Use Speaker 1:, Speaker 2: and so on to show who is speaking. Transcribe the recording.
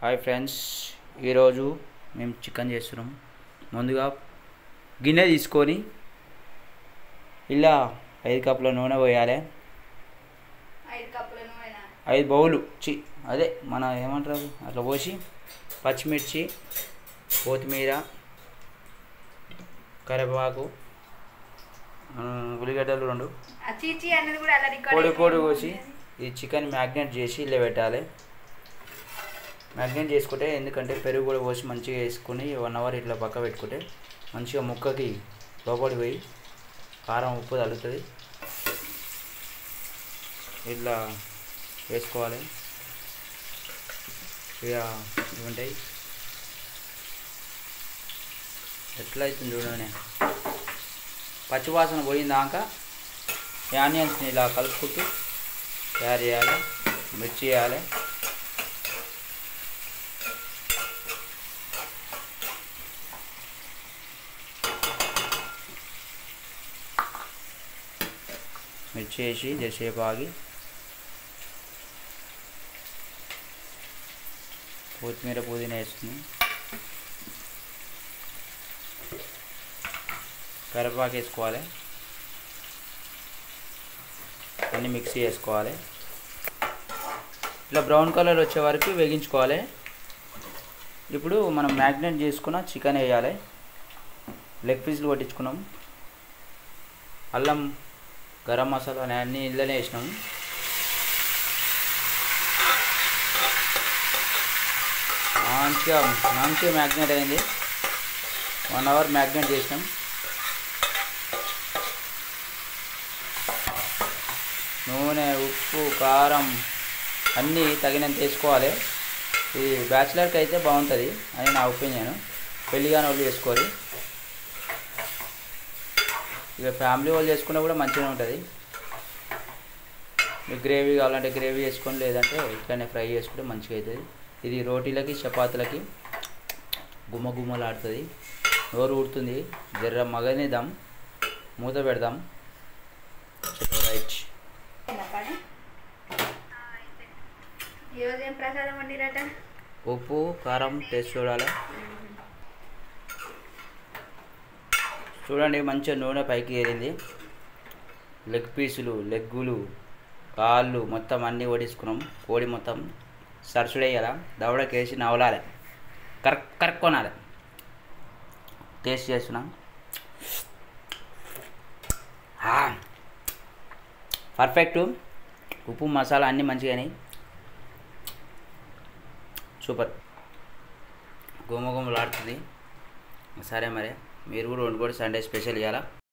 Speaker 1: Hi friends, ఈరోజు మేము chicken చేస్తున్నాం. ముందుగా గిన్నె తీసుకొని ఇలా 5 కప్పుల నూనె పోయాలి. 5 బౌలు అదే మన ఏమంటారు అట్లా పోసి పచ్చిమిర్చి, కొత్తిమీర, కరివేపాకు, ఉల్లిగడ్డలు 2 పొడి పొడి కోసి ఈ చికెన్ మ్యాగ్నేట్ చేసి ఇలా పెట్టాలి. మ్యాగ్నేట్ చేసుకుంటే ఎందుకంటే పెరుగు కూడా పోసి మంచిగా వేసుకొని 1 అవర్ ఇట్లా పక్క పెట్టుకుంటే మంచిగా ముక్కకి లోపలికి పోయి కారం ఉప్పు తగులుతుంది. ఇట్లా వేసుకోవాలి. ఇక ఉంటాయి ఎట్లా అవుతుంది చూడండి. పచ్చివాసన పోయిందాక ఆనియన్స్ని ఇలా కలుపుకుంటూ తయారు చేయాలి. మిర్చి వేయాలి. మిర్చి వేసి జరసేపు ఆగి కొత్తిమీర, పుదీనా వేసుకుని కరివేపాకు వేసుకోవాలి. అన్నీ మిక్సీ వేసుకోవాలి. ఇలా బ్రౌన్ కలర్ వచ్చే వరకు వేగించుకోవాలి. ఇప్పుడు మనం మ్యాగ్నేట్ చేసుకున్న చికెన్ వేయాలి. లెగ్ పీసులు కొట్టించుకున్నాం. అల్లం, గరం మసాలా అన్నీ ఇళ్ళనే వేసినాము. మంచిగా మ్యాగ్నేట్ అయింది. 1 అవర్ మ్యాగ్నేట్ చేసినాం. నూనె, ఉప్పు, కారం అన్నీ తగినంత వేసుకోవాలి. ఇది బ్యాచిలర్కి అయితే బాగుంటుంది అని నా ఒపీనియన్. పెళ్ళిగాని వాళ్ళు వేసుకోవాలి. ఇక ఫ్యామిలీ వాళ్ళు చేసుకున్నా కూడా మంచిగా ఉంటుంది. మీకు గ్రేవీ కావాలంటే గ్రేవీ చేసుకొని, లేదంటే ఇట్లనే ఫ్రై చేసుకుంటే మంచిగా అవుతుంది. ఇది రోటీలకి, చపాతీలకి గుమ్మ గుమ్మలాడుతుంది. నోరు ఊడుతుంది. జర్ర మగనిద్దాం, మూత పెడదాం. రైట్. ఉప్పు, కారం టేస్ట్ చూడాలి. చూడండి, మంచిగా నూనె పైకి ఏరింది. లెగ్ పీసులు, లెగ్గులు, కాళ్ళు మొత్తం అన్నీ వడ్డించుకున్నాం. కోడి మొత్తం సరసుడేయాల, దవడకేసి నవలాలి, కరెక్ట్ కొనాలి. టేస్ట్ చేస్తున్నాం. పర్ఫెక్ట్. ఉప్పు, మసాలా అన్నీ మంచిగానే. సూపర్. గుమ్మ గుమ్మలాడుతుంది. సరే, మరి మీరు కూడా వండుకోండి. సండే స్పెషల్ ఇవ్వాలా.